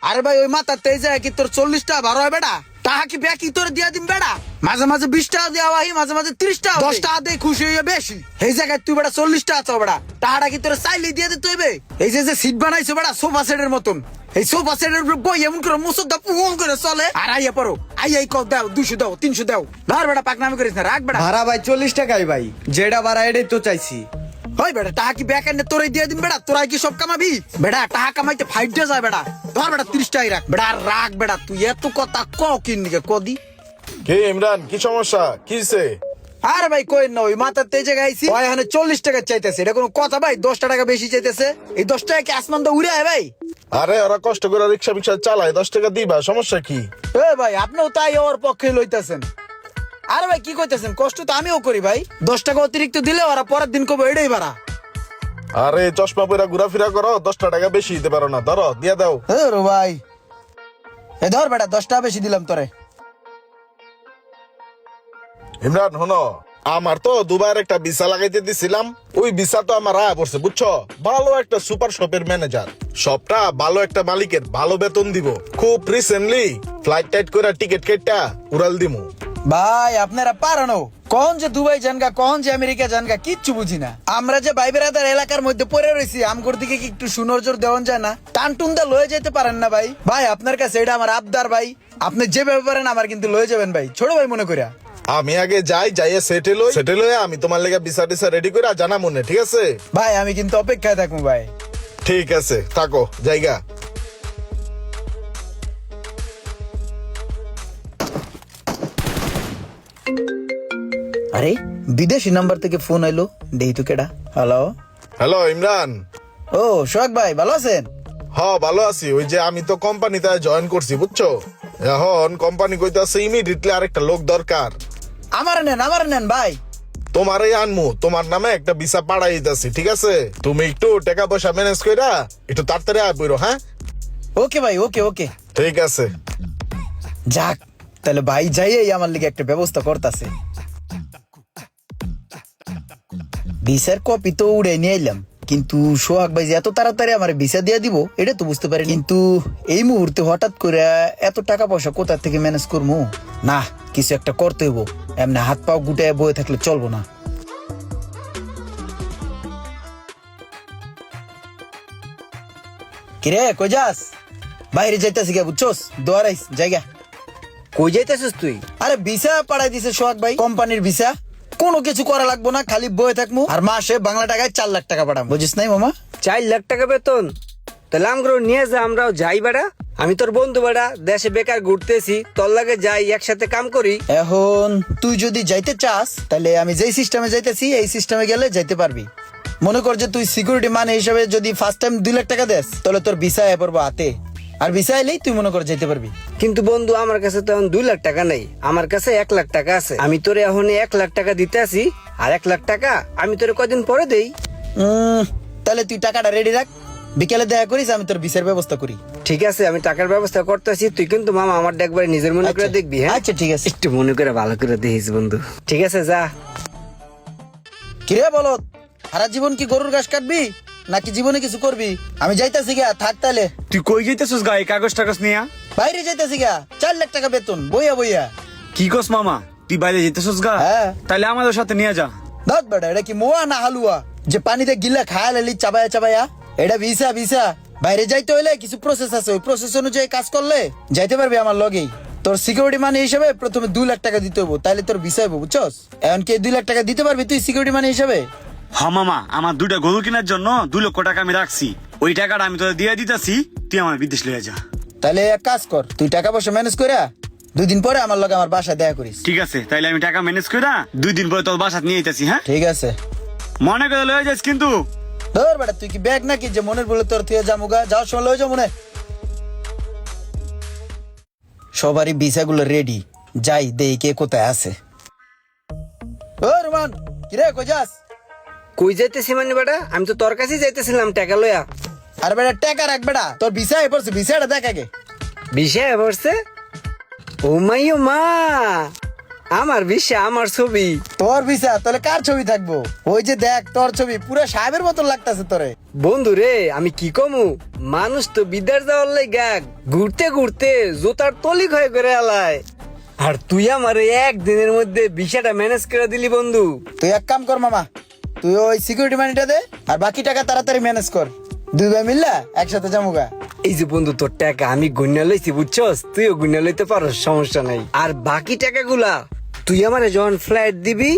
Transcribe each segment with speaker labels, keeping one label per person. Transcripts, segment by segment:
Speaker 1: আরে ভাই ওই মাথা তেজ কি তোর 40 টাকা ভাড়া হয় বেটা? টাকা কি ব্যাকি তোর দিয়া দিম বেটা? মাঝে মাঝে 20 টাকা দেওয়া হয়, মাঝে মাঝে 30 টাকা, 10 টাকা দিয়ে খুশি হয়ে বেশি। এই জায়গায় তুই বেটা 40 টাকা চাও বেটা, টাকাটা কি তোর চাইলে দিয়ে দিতে হইবে? এই যে সিট বানাইছো বেটা সোফা সেটের মতন, এই সোফা সেটের বই এমন করে মুসদ্দা পুং করে চলে। আর আইয়া পড়ো আই কও দাও, 200 দাও, 300 দাও, ধর বেটা পাকনামি করিস না, রাখ বেটা।
Speaker 2: ভাড়া ভাই 40 টাকাই ভাই, যেটা ভাড়া এটাই তো চাইছি।
Speaker 1: হয় বেটা টাকা কি ব্যাক এন্ডে তোরাই দিয়ে দিন বেটা, তোরাই কি সব কামাবি বেটা? টাকা কামাইতে ফাইট দিয়ে যায় বেটা, ধর বেটা 30 টাকাই রাখ বেটা, আর রাখ বেটা। তুই এত কথা কিননিকে কদি
Speaker 3: কে ইমরান, কি সমস্যা কিছে?
Speaker 1: আরে ভাই কই না ওই মাথার তেজে গাইছি ভাই, এখানে 40 টাকা চাইতেছে, এটা কোনো কথা ভাই? 10 টাকা বেশি চাইতেছে, এই 10 টাকা কি আসমান তো উড়ে আয় ভাই?
Speaker 3: আরে ওরা কষ্ট করে রিক্সা ফিক্সা চালায়, 10 টাকা দিবা, সমস্যা কি?
Speaker 1: এ ভাই আপনিও তাই ওর পক্ষে লইতেছেন। আরে ভাই কি কইতেছেন, কষ্ট তো আমিও করি ভাই, 10 টাকা অতিরিক্ত দিলে ওরা পরের দিন কবে এটাই ভাড়া।
Speaker 3: আরে চশমা পরে ঘোরাফেরা করো, 10 টাকা বেশি দিতে পারো না, ধরো দিয়ে দাও।
Speaker 1: রো ভাই এ ধর বেটা 10 টাকা বেশি দিলাম তোরে।
Speaker 3: ইমরান হনো, আমার তো দুবার একটা ভিসা লাগাইতে দিছিলাম, ওই ভিসা তো আমার আয়া পড়ছে বুঝছো। ভালো একটা সুপার শপের ম্যানেজার, সবটা ভালো একটা মালিকের, ভালো বেতন দিব। খুব রিসেন্টলি ফ্লাইট টাইট করে টিকিট কেটটা উড়াল দিমু।
Speaker 1: ভাই আপনারা পারানো কখন যে দুবাই জানগা, কখন যে আমেরিকা জানগা কিচ্ছু বুঝি না। আমরা যে ভাই বেড়াদার এলাকার মধ্যে পড়ে রয়েছি, আমগোর দিকে কি একটু সুনজর দেওয়া যায় না? টানটুন দা লয়ে যেতে পারেন না ভাই? ভাই আপনার কাছে এটা আমার আবদার ভাই, আপনি যেভাবে পারেন আমার কিন্তু লয়ে যাবেন ভাই, ছোট ভাই মনে করিয়া।
Speaker 3: আমি আগে যাইয়া সেটেল হয়ে আমি তোমার লেগে ভিসা টিসা রেডি করে জানা মনে, ঠিক আছে
Speaker 1: ভাই আমি কিন্তু অপেক্ষায় থাকবো ভাই।
Speaker 3: ঠিক আছে থাকো জায়গা।
Speaker 1: আরে বিদেশি নাম্বার থেকে ফোন আইলো, দেই তো কেডা। Hello
Speaker 3: hello Imran.
Speaker 1: ও সোহাগ ভাই ভালো আছেন?
Speaker 3: ভালো আছি। ওই যে আমি তো কোম্পানিতে জয়েন করছি বুঝছো, এখন কোম্পানি কইতাছে ইমিডিয়েটলি আরেকটা লোক দরকার।
Speaker 1: আমার নেন ভাই।
Speaker 3: তোমারই আনমু, তোমার নামে একটা ভিসা পাঠাই দিতেছি, ঠিক আছে? তুমি একটু টাকা পয়সা ম্যানেজ কইরা একটু তাড়াতাড়ি আয় পড়ো। হ্যাঁ
Speaker 1: ওকে ভাই, ওকে ওকে
Speaker 3: ঠিক আছে।
Speaker 1: যাক তাহলে ভাই যাইয়েই আমার লিগে একটা ব্যবস্থা করতেছে। ভিসার কপি তো উড়ে নিয়ে এলাম, কিন্তু সোহাগ ভাই যে এত তাড়াতাড়ি আমার ভিসা দিয়ে দিব এটা তো বুঝতে পারি। কিন্তু এই মুহূর্তে হঠাৎ করে এত টাকা পয়সা কোথা থেকে ম্যানেজ করবো? না কিছু একটা করতে হইব, এমনি হাত পাও গুটায় বয়ে থাকলে চলবো না। কিরে কই যাস? বাইরে যাইতেছি গা বুঝছস, দোয়ারাইস জায়গা।
Speaker 4: কই যাইতেছিস তুই?
Speaker 1: আরে ভিসা পাঠাই দিছে সোহাগ ভাই, কোম্পানির ভিসা, কোনো কিছু করা লাগবো না, খালি বয়ে থাকবো আর মাসে বাংলা টাকায় 4 লাখ টাকা পাঠাবো, বুঝিস নাই মামা?
Speaker 4: 4 লাখ টাকা বেতন? তাহলে আমগুলো নিয়ে যা, আমরাও যাই বেড়া। আমি তোর বন্ধু বেড়া, দেশে বেকার ঘুরতেছি, তোর লাগে যাই একসাথে কাম করি।
Speaker 1: এখন তুই যদি যাইতে চাস তাহলে আমি যেই সিস্টেমে যাইতেছি এই সিস্টেমে গেলে যাইতে পারবি। মনে কর যে তুই সিকিউরিটি মান হিসাবে যদি ফার্স্ট টাইম 2 লাখ টাকা দেস তাহলে তোর ভিসা এ পড়বো হাতে, আর ভিসা এলেই তুই মনে কর যেতে পারবি।
Speaker 4: কিন্তু বন্ধু আমার কাছে তো এখন 2 লাখ টাকা নেই, আমার কাছে 1 লাখ টাকা আছে। আমি তোরে এখন 1 লাখ টাকা দিতে আসি, আর 1 লাখ টাকা আমি তোরে কদিন পরে দেই।
Speaker 1: তাহলে তুই টাকাটা রেডি রাখ, বিকেলে দেখা করিস, আমি তোর ভিসার ব্যবস্থা করি।
Speaker 4: ঠিক আছে আমি টাকার ব্যবস্থা করতেছি, তুই কিন্তু মামা আমার একবার নিজের মনে করে
Speaker 1: আচ্ছা।
Speaker 4: দেখবি। হ্যাঁ
Speaker 1: আচ্ছা ঠিক আছে,
Speaker 4: একটু মনে করে ভালো করে দেখিস বন্ধু। ঠিক আছে যা।
Speaker 1: কিরে বলো, সারা জীবন কি গরুর ঘাস কাটবি নাকি জীবনে কিছু করবি? আমি যাইতাছি গা, থাক তাহলে।
Speaker 2: তুই কই যাইতেছিস গায়ে কাগজ টাগজ নিয়া?
Speaker 1: বাইরে যাইতাছি গা, 4 লাখ টাকা বেতন বইয়া বইয়া।
Speaker 2: কি কস মামা, তুই বাইরে যেতেছিস গা?
Speaker 1: হ্যাঁ।
Speaker 2: তাহলে আমাদের সাথে নিয়ে যা।
Speaker 1: দাঁত বেটা, এটা কি মোয়া না হালুয়া যে পানিতে গিলা খায়া লালি চাবায়া চাবায়া? এটা ভিসা ভিসা, বাইরে যাইতে হইলে কিছু প্রসেস আছে, ওই প্রসেস অনুযায়ী কাজ করলে যাইতে পারবি আমার লগেই। তোর সিকিউরিটি মানি হিসাবে প্রথমে 2 লাখ টাকা দিতে হবো, তাইলে তোর ভিসা হইব, বুঝছস? এখন কি 2 লাখ টাকা দিতে পারবি তুই সিকিউরিটি মানি হিসাবে?
Speaker 2: হ্যাঁ মামা, আমার 2টা গরু কেনার জন্য 2 লক্ষ টাকা আমি রাখছি, ওই টাকাটা আমি তোকে দিয়ে দিতেছি, তুই আমার বিদেশ লয়ে যা।
Speaker 1: তাহলে এক কাজ কর, তুই টাকা পয়সা ম্যানেজ করে 2 দিন পরে আমার লগে আমার বাসায় দেখা করিস।
Speaker 2: ঠিক আছে, তাইলে আমি টাকা ম্যানেজ করে 2 দিন পরে তোর বাসাত নিয়ে যেতেছি। হ্যাঁ
Speaker 1: ঠিক আছে,
Speaker 2: মনে করে লয়ে যাস কিন্তু।
Speaker 1: ধর বেটা, তুই কি ব্যাগ নাকি যে মনের বলে তোর থেকে জামুগা? যাওয়ার সময় লয়ে যাও মনে। সবারই ভিসা গুলো রেডি, যাই দেই কে কোথায় আছে। ও রোমান কিরে কই যাস?
Speaker 4: কই যাইতেছি মানে বেটা, আমি তো তোর কাছেই যাইতেছিলাম টাকা লয়া।
Speaker 1: আর বেটা টাকা রাখ বেটা, তোর ভিসা এ পড়ছে, ভিসাটা দেখ আগে।
Speaker 4: বিষয় পড়ছে? ও মাই ও মা, আমার বিশ্বে আমার ছবি।
Speaker 1: তোর ভিসা তাহলে কার ছবি থাকবো? ওই যে দেখ তোর ছবি পুরো সাহেবের মতন লাগতাছে তোরে।
Speaker 4: বন্ধু রে আমি কি কমু, মানুষ তো বিদেশ যাওয়ার লাগা ঘুরতে ঘুরতে জুতার তলি ক্ষয় করে আলায়, আর তুই আমার একদিনের মধ্যে ভিসাটা ম্যানেজ করে দিলি বন্ধু।
Speaker 1: তুই এক কাম কর মামা, তুই ওই সিকিউরিটি মানিটা দে আর বাকি টাকা তাড়াতাড়ি ম্যানেজ কর, দুই ভাই মিললা একসাথে যামুগা।
Speaker 4: এই যে বন্ধু তোর টাকা আমি গুণা লইছি বুঝছস, তুইও গুণা লইতে পারস, সমস্যা নাই। আর বাকি টাকাগুলা তুই আমারে যখন ফ্লাইট দিবি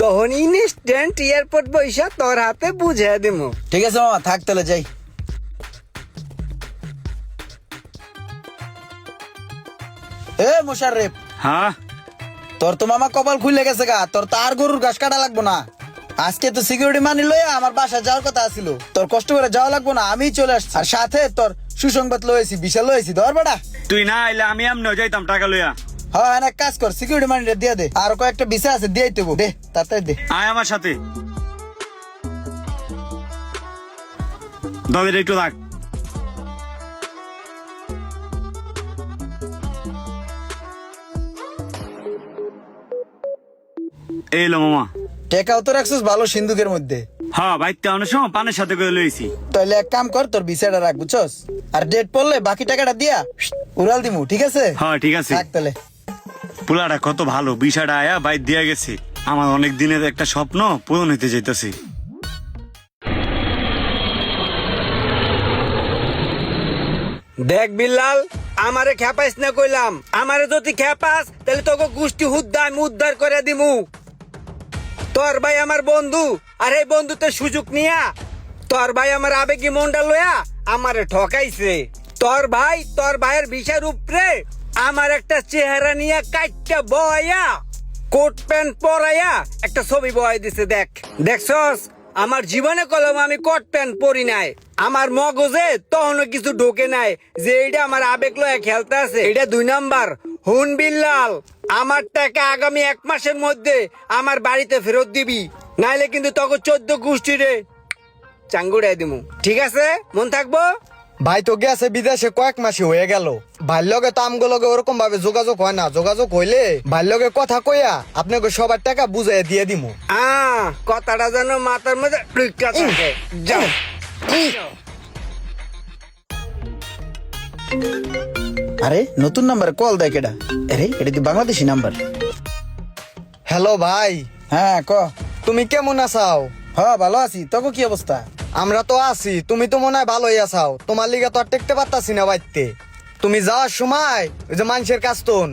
Speaker 4: তখন ইনস্ট্যান্ট এয়ারপোর্ট পয়সা তোর হাতে বুঝাই দিমু।
Speaker 1: ঠিক আছে মামা, থাক তাহলে যাই। এ মোশাররেফ,
Speaker 2: হ্যাঁ
Speaker 1: তোর তো মামা কপাল খুলে গেছে গা, তোর তো আর গরুর ঘাস কাটা লাগবো না। আজকে তো সিকিউরিটি মানি লইয়া আমার বাসা যাওয়ার কথা ছিল, তোর কষ্ট করে যাওয়া লাগবো না, আমি চলে আসছি। আর সাথে তোর সুসংবাদ লয়েছি, বিশাল লয়েছি, ধর বেটা।
Speaker 2: তুই না আইলে আমি এমনিও যাইতাম টাকা লইয়া।
Speaker 1: হ্যাঁ এক কাজ কর, সিকিউরিটি মানিটা দিয়ে দে, আর কয়েকটা বিষয় আছে দিয়ে দেবো, দে তাড়াতাড়ি দে।
Speaker 2: আয় আমার সাথে, দবের একটু রাখ। এই লো মামা।
Speaker 1: টেকাও তো রাখছিস ভালো সিন্ধুকের মধ্যে।
Speaker 2: হ্যাঁ বাইতে অনেক সময় পানের সাথে করে লইছি।
Speaker 1: তাহলে এক কাম কর, তোর বিষয়টা রাখ বুঝছস, আর ডেট পড়লে বাকি টাকাটা দিয়া উড়াল দিমু, ঠিক আছে?
Speaker 2: হ্যাঁ ঠিক আছে।
Speaker 1: থাক তাহলে।
Speaker 2: পোলাটা কত ভালো, বিষয়টা আয়া বাইর দিয়া গেছে। আমার অনেক দিনের একটা স্বপ্ন পূরণ হইতে যাইতেছে।
Speaker 4: দেখ বিল্লাল, আমারে খেপাইস না কইলাম, আমারে যদি খেপাস তাহলে তোকে গোষ্ঠী হুদ্দা আমি উদ্ধার করে দিমু। তোর ভাই আমার বন্ধু, আর এই বন্ধুতে সুযোগ নিয়া তোর ভাই আমার আবেগী মন্ডল লয়া আমারে ঠকাইছে। তোর ভাইয়ের ভিসার উপরে আমার একটা চেহারা নিয়ে কাইটটা বয়া কোট প্যান্ট পরাইয়া একটা ছবি বয় দিছে। দেখছস আমার জীবনে কলম আমি কোট প্যান্ট পরি নাই, আমার মগজে তখনও কিছু ঢোকে নাই যে এইটা আমার আবেগ লয়া খেলতে আছে। এটা 2 নাম্বার। হুন বিল্লাল, আমার টাকা আগামী 1 মাসের মধ্যে আমার বাড়িতে ফেরত দিবি, নাইলে কিন্তু তোকে 14 গোষ্ঠী রে চাঙ্গুড়াই দিমু, ঠিক আছে? মন থাকবো?
Speaker 5: ভাই তো গেছে বিদেশে কয়েক মাসই হয়ে গেল, ভাইয়ের লগে তো আমগো লগে ওরকম ভাবে যোগাযোগ হয় না। যোগাযোগ হইলে ভাইয়ের লগে কথা কইয়া আপনাকে সবার টাকা বুঝাইয়া দিয়ে দিমু।
Speaker 4: কথাটা যেন মাথার মধ্যে ঢুইকা থাকে। যাও।
Speaker 1: আরে নতুন নাম্বার কল দেয় কেডা? আরে এটা কি বাংলাদেশি নাম্বার?
Speaker 5: হ্যালো ভাই,
Speaker 1: হ্যাঁ ক।
Speaker 5: তুমি কেমন আছাও?
Speaker 1: হ্যাঁ ভালো আছি, তোকে কি অবস্থা?
Speaker 5: আমরা তো আছি, তুমি তো মনে হয় ভালোই আছাও। তোমার লিগে তো আর টেকতে পারতাছি না বাইতে। তুমি যাওয়ার সময় ওই যে মানুষের কাস্তন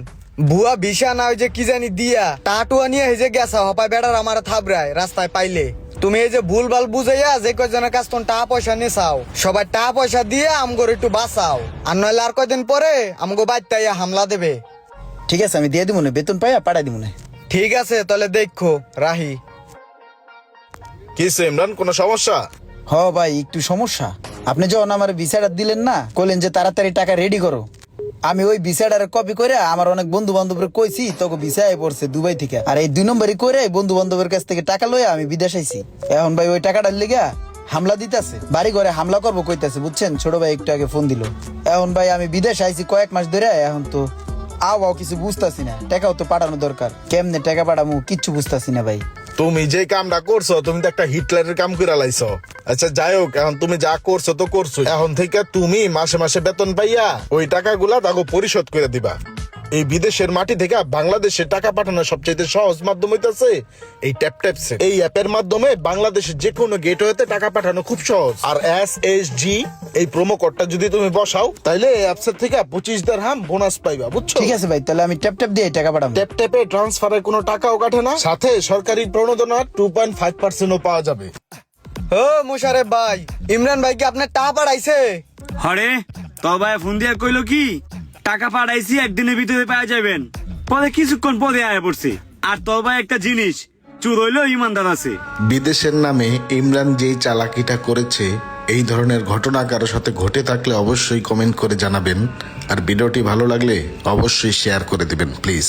Speaker 5: ভুয়া ভিসা না ওই যে কি জানি দিয়া টাটুয়া নিয়ে এই যে গেছা হপায় বেড়ার আমার থাবরায় রাস্তায় পাইলে। তুমি এই যে ভুল ভাল বুঝাইয়া যে কয়জনের কাস্তন টাকা পয়সা নেছাও, সবাই টাকা পয়সা দিয়ে আমগোর একটু বাঁচাও, আর নইলে আর কয়দিন পরে আমগো বাইতে হামলা দেবে।
Speaker 1: ঠিক আছে আমি দিয়ে দিব না, বেতন পাইয়া পাঠাই দিব না।
Speaker 5: ঠিক আছে তাহলে দেখো রাহি।
Speaker 3: কি ইমরান, কোনো সমস্যা?
Speaker 1: হ ভাই একটু সমস্যা। আপনি যখন আমার ভিসাটা দিলেন না, কইলেন যে তাড়াতাড়ি টাকা রেডি করো, আমি ওই ভিসাটার কপি করে আমার অনেক বন্ধু বান্ধবের কইছি, তোকে ভিসায় পড়ছে দুবাই থেকে, আর এই 2 নম্বরই করে বন্ধু বান্ধবের কাছ থেকে টাকা লইয়া আমি বিদেশ আইছি। এখন ভাই ওই টাকাটার লিগা হামলা দিতেছে, বাড়ি ঘরে হামলা করবো কইতাছে, বুঝছেন? ছোট ভাই একটু আগে ফোন দিল। এখন ভাই আমি বিদেশ আইছি কয়েক মাস ধরে, এখন তো আও কিছু বুঝতাছি না, টাকাও তো পাঠানো দরকার, কেমনে টাকা পাঠামু কিচ্ছু বুঝতাছি না ভাই।
Speaker 3: তুমি যে কামটা করছো, তুমি তো একটা হিটলারের কাম করে লাইছো। আচ্ছা যাই হোক, এখন তুমি যা করছো তো করছো, এখন থেকে তুমি মাসে মাসে বেতন পাইয়া ওই টাকাগুলা তাকে পরিশোধ করে দিবা। এই বিদেশের মাটি থেকে বাংলাদেশে টাকা পাঠানোর সবচেয়ে সহজ মাধ্যম হইতাছে এই ট্যাপ। এই অ্যাপের মাধ্যমে বাংলাদেশের যে কোনো গেটওয়েতে টাকা পাঠানো খুব সহজ। আর SSG এই প্রোমো কোডটা যদি তুমি বসাও, তাইলে এই অ্যাপসের থেকে 25 দিরহাম বোনাস পাইবা, বুঝছো?
Speaker 1: ঠিক আছে ভাই, তাহলে আমি ট্যাপ দিয়ে টাকা পাঠাবো।
Speaker 3: ট্যাপে ট্রান্সফারের কোনো টাকাও কাটে না, সাথে সরকারি প্রণোদনা 2.5% পাওয়া যাবে।
Speaker 5: ও মুশারেফ ভাই, ইমরান ভাই কি আপনার টাকা পাঠাইছে?
Speaker 2: হরে তোর ভাই ফোন দিয়া কইলো কি টাকা পাঠাইছি, একদিনের ভিতরে পাওয়া যাবেন। পরে কিছুক্ষণ পরে আয়া পড়ছে। আর তোর ভাই একটা জিনিস, চুর হইলো ইমানদার আছে।
Speaker 6: বিদেশের নামে ইমরান যেই চালাকিটা করেছে, এই ধরনের ঘটনা কারোর সাথে ঘটে থাকলে অবশ্যই কমেন্ট করে জানাবেন। আর ভিডিওটি ভালো লাগলে অবশ্যই শেয়ার করে দিবেন প্লিজ।